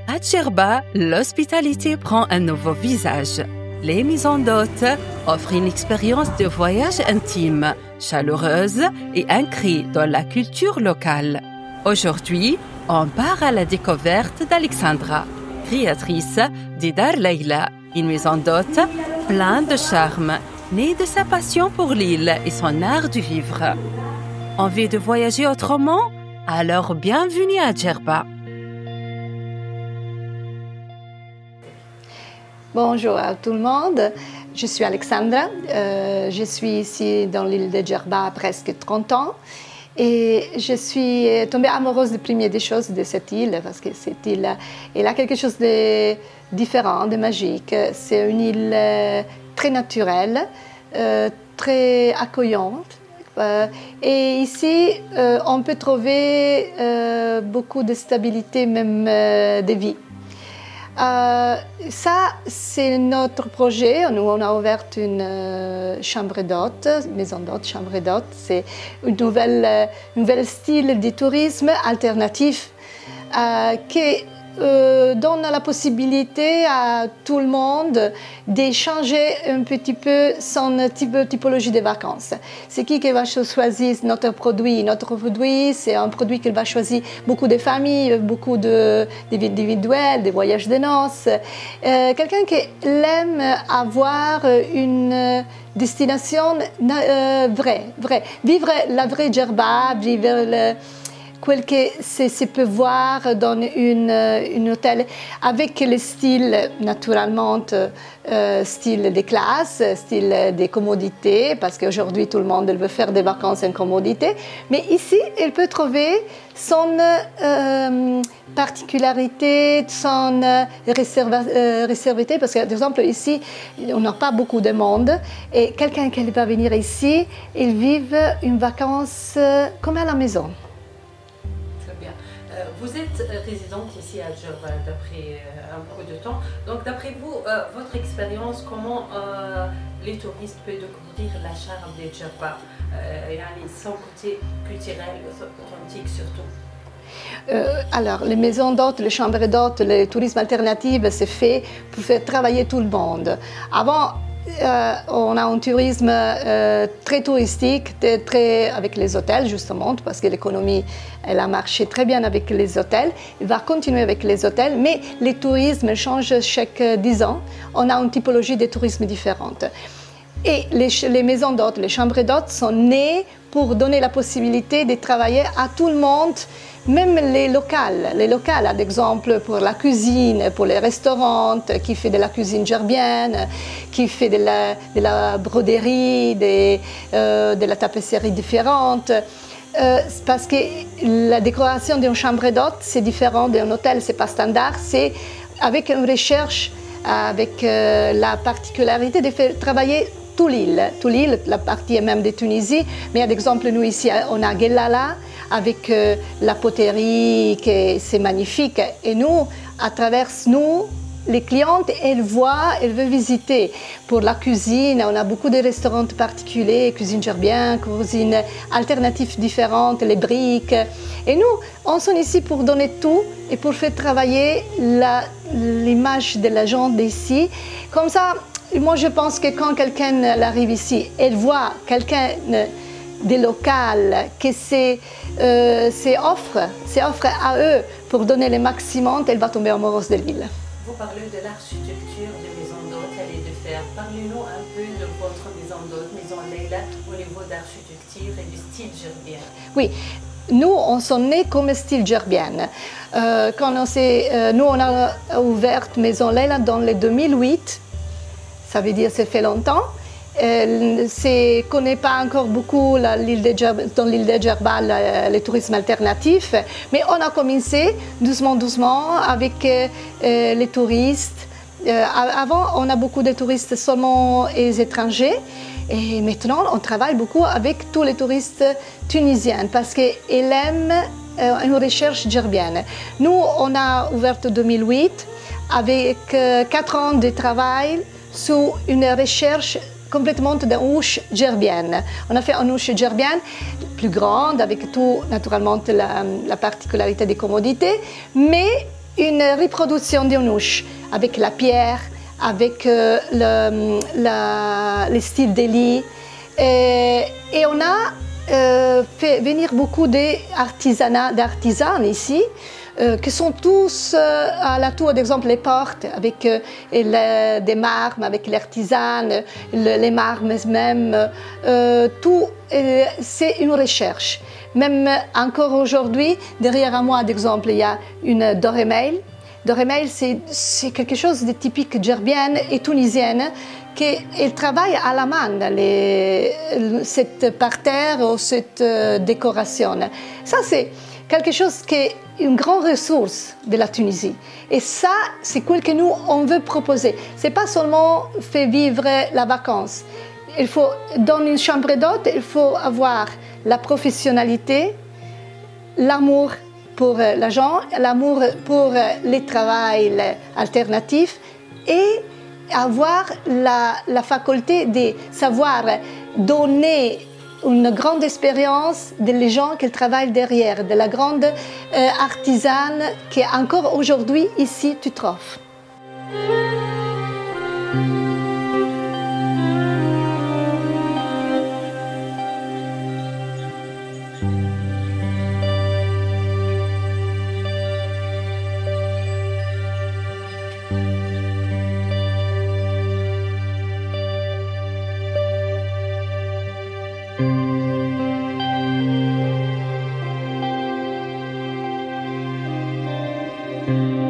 À Djerba, l'hospitalité prend un nouveau visage. Les maisons d'hôtes offrent une expérience de voyage intime, chaleureuse et inscrite dans la culture locale. Aujourd'hui, on part à la découverte d'Alexandra, créatrice d'Idar Leila, une maison d'hôtes pleine de charme, née de sa passion pour l'île et son art du vivre. Envie de voyager autrement? Alors bienvenue à Djerba. Bonjour à tout le monde, je suis Alexandra, je suis ici dans l'île de Djerba presque 30 ans et je suis tombée amoureuse de première des choses de cette île parce que cette île elle a quelque chose de différent, de magique. C'est une île très naturelle, très accueillante. Et ici, on peut trouver beaucoup de stabilité, même de vie. Ça, c'est notre projet. Nous, on a ouvert une chambre d'hôtes, maison d'hôtes, chambre d'hôtes. C'est un nouvel style de tourisme alternatif qui donne la possibilité à tout le monde d'échanger un petit peu son typologie de vacances. C'est qui va choisir notre produit? Notre produit, c'est un produit qu'il va choisir beaucoup de familles, beaucoup d'individuels, des voyages de noces. Quelqu'un qui aime avoir une destination vraie. Vivre la vraie Djerba, vivre quel que se peut voir dans un hôtel avec le style naturellement style de classe, style de commodité, parce qu'aujourd'hui tout le monde veut faire des vacances en commodité, mais ici elle peut trouver son particularité, son réservité, parce que par exemple ici on n'a pas beaucoup de monde et quelqu'un qui va venir ici, il vit une vacance comme à la maison. Vous êtes résidente ici à Djerba d'après un peu de temps. Donc d'après vous, votre expérience, comment les touristes peuvent découvrir la charme de Djerba, son côté culturel, authentique surtout? Alors, les maisons d'hôtes, les chambres d'hôtes, le tourisme alternatif, c'est fait pour faire travailler tout le monde. Avant, on a un tourisme très touristique, très avec les hôtels justement, parce que l'économie elle a marché très bien avec les hôtels. Il va continuer avec les hôtels, mais les tourismes changent chaque 10 ans. On a une typologie de tourisme différente. Et les maisons d'hôtes, les chambres d'hôtes sont nées pour donner la possibilité de travailler à tout le monde, même les locales, par exemple pour la cuisine, pour les restaurants, qui fait de la cuisine djerbienne, qui fait de la broderie, de la tapisserie différente. Parce que la décoration d'une chambre d'hôte, c'est différent d'un hôtel, c'est pas standard, c'est avec une recherche, avec la particularité de faire travailler toute l'île, la partie même de Tunisie, mais par exemple nous ici on a Guellala avec la poterie, c'est magnifique, et nous, à travers nous, les clientes, elles voient, elles veulent visiter. Pour la cuisine, on a beaucoup de restaurants particuliers, cuisine djerbienne, cuisine alternative différentes, les briques. Et nous, on est ici pour donner tout et pour faire travailler l'image de la gente d'ici. Comme ça, moi je pense que quand quelqu'un arrive ici, elle voit quelqu'un de local, que c'est offre à eux pour donner le maximum, elle va tomber amoureuse de l'île. Vous parlez de l'architecture des maisons d'hôtes et de fer. Parlez-nous un peu de votre maison d'hôtes, maison Leila, au niveau d'architecture et du style djerbien. Oui, nous, on s'en est comme style djerbien. Nous, on a ouvert maison Leila dans le 2008. Ça veut dire que ça fait longtemps. On ne connaît pas encore beaucoup dans l'île de Djerba le tourisme alternatif, mais on a commencé doucement avec les touristes. Avant, on a beaucoup de touristes seulement les étrangers, et maintenant on travaille beaucoup avec tous les touristes tunisiens parce qu'ils aiment une recherche djerbienne. Nous, on a ouvert en 2008 avec 4 ans de travail sur une recherche complètement d'une houche djerbienne. On a fait une houche djerbienne plus grande, avec tout, naturellement, la particularité des commodités, mais une reproduction d'une ouche avec la pierre, avec les styles des lits. Et on a fait venir beaucoup d'artisans ici, qui sont tous à la tour, d'exemple, les portes avec des marmes, avec l'artisan, les marmes même. Tout, c'est une recherche. Même encore aujourd'hui, derrière moi, d'exemple, il y a une dorémail. Dorémail, c'est quelque chose de typique gerbienne et tunisienne, qu'elle travaille à la main, cette parterre ou cette décoration. Ça, c'est quelque chose qui est une grande ressource de la Tunisie. Et ça, c'est ce que nous, on veut proposer. Ce n'est pas seulement faire vivre la vacance. Il faut, dans une chambre d'hôte, il faut avoir la professionnalité, l'amour pour les gens, l'amour pour les travails alternatifs et avoir la faculté de savoir donner une grande expérience des gens qui travaillent derrière, de la grande artisane qui encore aujourd'hui ici tu trouves. Thank you.